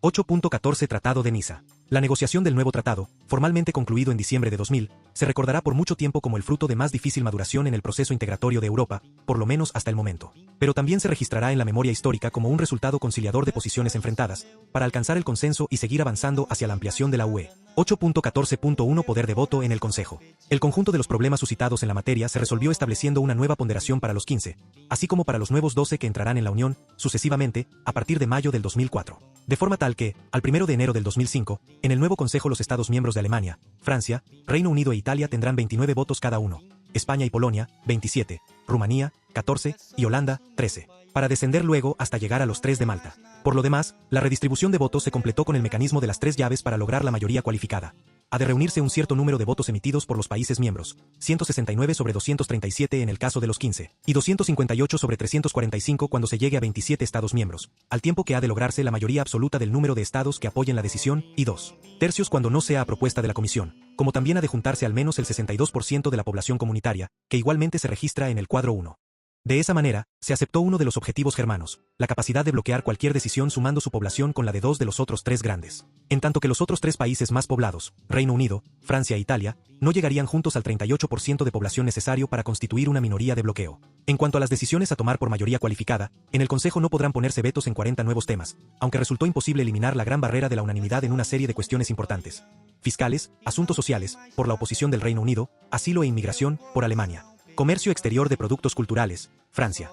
8.14 Tratado de Niza. La negociación del nuevo tratado, formalmente concluido en diciembre de 2000, se recordará por mucho tiempo como el fruto de más difícil maduración en el proceso integratorio de Europa, por lo menos hasta el momento. Pero también se registrará en la memoria histórica como un resultado conciliador de posiciones enfrentadas, para alcanzar el consenso y seguir avanzando hacia la ampliación de la UE. 8.14.1 Poder de voto en el Consejo. El conjunto de los problemas suscitados en la materia se resolvió estableciendo una nueva ponderación para los 15, así como para los nuevos 12 que entrarán en la Unión, sucesivamente, a partir de mayo del 2004. De forma tal que, al 1 de enero del 2005, en el nuevo Consejo los Estados miembros de Alemania, Francia, Reino Unido e Italia tendrán 29 votos cada uno, España y Polonia, 27, Rumanía, 14, y Holanda, 13, para descender luego hasta llegar a los 3 de Malta. Por lo demás, la redistribución de votos se completó con el mecanismo de las 3 llaves para lograr la mayoría cualificada. Ha de reunirse un cierto número de votos emitidos por los países miembros, 169 sobre 237 en el caso de los 15, y 258 sobre 345 cuando se llegue a 27 Estados miembros, al tiempo que ha de lograrse la mayoría absoluta del número de Estados que apoyen la decisión, y 2/3 cuando no sea a propuesta de la Comisión, como también ha de juntarse al menos el 62% de la población comunitaria, que igualmente se registra en el cuadro 1. De esa manera, se aceptó uno de los objetivos germanos, la capacidad de bloquear cualquier decisión sumando su población con la de 2 de los otros 3 grandes. En tanto que los otros 3 países más poblados, Reino Unido, Francia e Italia, no llegarían juntos al 38% de población necesario para constituir una minoría de bloqueo. En cuanto a las decisiones a tomar por mayoría cualificada, en el Consejo no podrán ponerse vetos en 40 nuevos temas, aunque resultó imposible eliminar la gran barrera de la unanimidad en una serie de cuestiones importantes. Fiscales, asuntos sociales, por la oposición del Reino Unido, asilo e inmigración, por Alemania. Comercio exterior de productos culturales, Francia.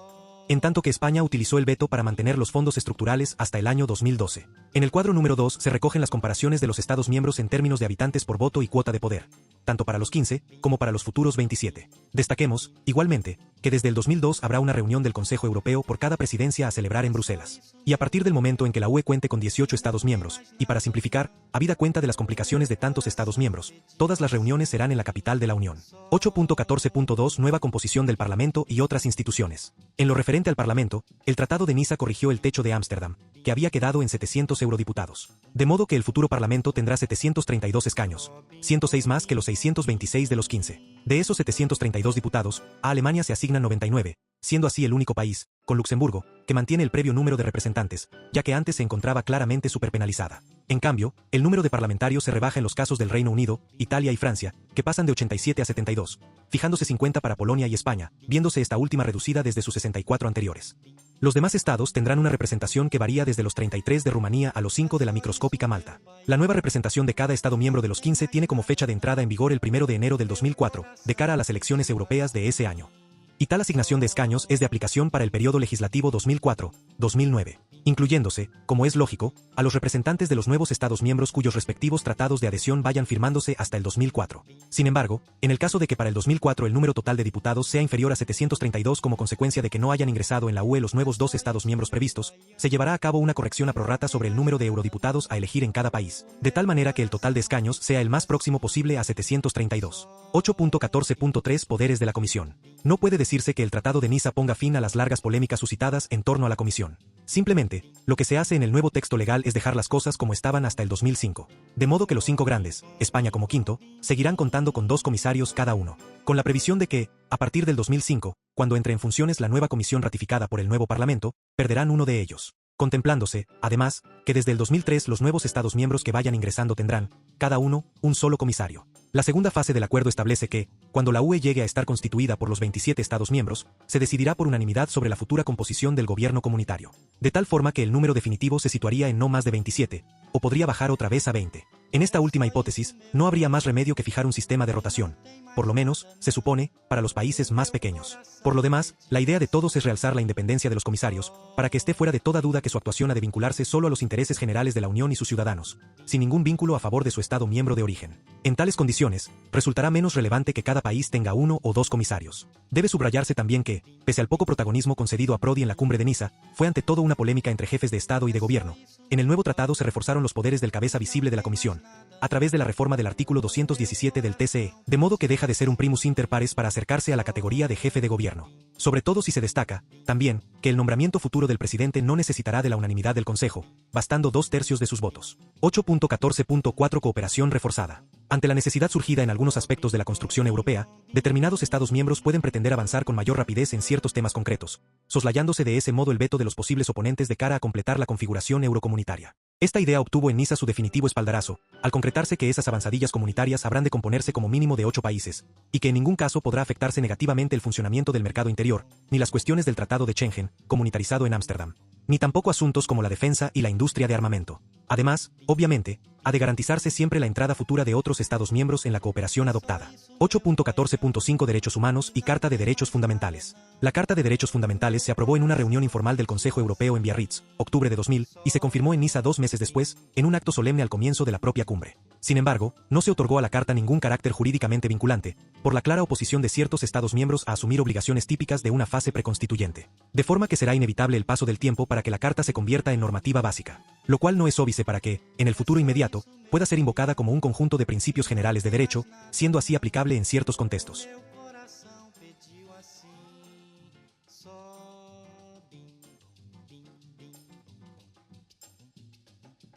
En tanto que España utilizó el veto para mantener los fondos estructurales hasta el año 2012. En el cuadro número 2 se recogen las comparaciones de los Estados miembros en términos de habitantes por voto y cuota de poder, tanto para los 15, como para los futuros 27. Destaquemos, igualmente, que desde el 2002 habrá una reunión del Consejo Europeo por cada presidencia a celebrar en Bruselas. Y a partir del momento en que la UE cuente con 18 Estados miembros, y para simplificar, habida cuenta de las complicaciones de tantos Estados miembros, todas las reuniones serán en la capital de la Unión. 8.14.2 Nueva composición del Parlamento y otras instituciones. En lo referente al Parlamento, el Tratado de Niza corrigió el techo de Ámsterdam, que había quedado en 700 eurodiputados. De modo que el futuro Parlamento tendrá 732 escaños, 106 más que los 626 de los 15. De esos 732 diputados, a Alemania se asignan 99, siendo así el único país, con Luxemburgo, que mantiene el previo número de representantes, ya que antes se encontraba claramente superpenalizada. En cambio, el número de parlamentarios se rebaja en los casos del Reino Unido, Italia y Francia, que pasan de 87 a 72, fijándose 50 para Polonia y España, viéndose esta última reducida desde sus 64 anteriores. Los demás estados tendrán una representación que varía desde los 33 de Rumanía a los 5 de la microscópica Malta. La nueva representación de cada estado miembro de los 15 tiene como fecha de entrada en vigor el 1 de enero del 2004, de cara a las elecciones europeas de ese año. Y tal asignación de escaños es de aplicación para el periodo legislativo 2004-2009, incluyéndose, como es lógico, a los representantes de los nuevos Estados miembros cuyos respectivos tratados de adhesión vayan firmándose hasta el 2004. Sin embargo, en el caso de que para el 2004 el número total de diputados sea inferior a 732 como consecuencia de que no hayan ingresado en la UE los nuevos 2 Estados miembros previstos, se llevará a cabo una corrección a prorrata sobre el número de eurodiputados a elegir en cada país, de tal manera que el total de escaños sea el más próximo posible a 732. 8.14.3 Poderes de la Comisión. No puede decirse que el Tratado de Niza ponga fin a las largas polémicas suscitadas en torno a la Comisión. Simplemente, lo que se hace en el nuevo texto legal es dejar las cosas como estaban hasta el 2005. De modo que los 5 grandes, España como quinto, seguirán contando con 2 comisarios cada uno, con la previsión de que, a partir del 2005, cuando entre en funciones la nueva comisión ratificada por el nuevo Parlamento, perderán uno de ellos. Contemplándose, además, que desde el 2003 los nuevos Estados miembros que vayan ingresando tendrán, cada uno, un solo comisario. La segunda fase del acuerdo establece que, cuando la UE llegue a estar constituida por los 27 Estados miembros, se decidirá por unanimidad sobre la futura composición del gobierno comunitario. De tal forma que el número definitivo se situaría en no más de 27, o podría bajar otra vez a 20. En esta última hipótesis, no habría más remedio que fijar un sistema de rotación. Por lo menos, se supone, para los países más pequeños. Por lo demás, la idea de todos es realzar la independencia de los comisarios, para que esté fuera de toda duda que su actuación ha de vincularse solo a los intereses generales de la Unión y sus ciudadanos, sin ningún vínculo a favor de su Estado miembro de origen. En tales condiciones, resultará menos relevante que cada país tenga 1 o 2 comisarios. Debe subrayarse también que, pese al poco protagonismo concedido a Prodi en la cumbre de Niza, fue ante todo una polémica entre jefes de Estado y de gobierno. En el nuevo tratado se reforzaron los poderes del cabeza visible de la Comisión, a través de la reforma del artículo 217 del TCE, de modo que deja de ser un primus inter pares para acercarse a la categoría de jefe de gobierno. Sobre todo si se destaca, también, que el nombramiento futuro del presidente no necesitará de la unanimidad del Consejo, bastando 2/3 de sus votos. 8.14.4 Cooperación reforzada. Ante la necesidad surgida en algunos aspectos de la construcción europea, determinados Estados miembros pueden pretender avanzar con mayor rapidez en ciertos temas concretos, soslayándose de ese modo el veto de los posibles oponentes de cara a completar la configuración eurocomunitaria. Esta idea obtuvo en Niza su definitivo espaldarazo, al concretarse que esas avanzadillas comunitarias habrán de componerse como mínimo de 8 países, y que en ningún caso podrá afectarse negativamente el funcionamiento del mercado interior, ni las cuestiones del Tratado de Schengen, comunitarizado en Ámsterdam, ni tampoco asuntos como la defensa y la industria de armamento. Además, obviamente, ha de garantizarse siempre la entrada futura de otros Estados miembros en la cooperación adoptada. 8.14.5 Derechos humanos y Carta de Derechos Fundamentales. La Carta de Derechos Fundamentales se aprobó en una reunión informal del Consejo Europeo en Biarritz, octubre de 2000, y se confirmó en Niza 2 meses después, en un acto solemne al comienzo de la propia cumbre. Sin embargo, no se otorgó a la Carta ningún carácter jurídicamente vinculante, por la clara oposición de ciertos Estados miembros a asumir obligaciones típicas de una fase preconstituyente. De forma que será inevitable el paso del tiempo para que la Carta se convierta en normativa básica, lo cual no es óbice para que, en el futuro inmediato, pueda ser invocada como un conjunto de principios generales de derecho, siendo así aplicable en ciertos contextos.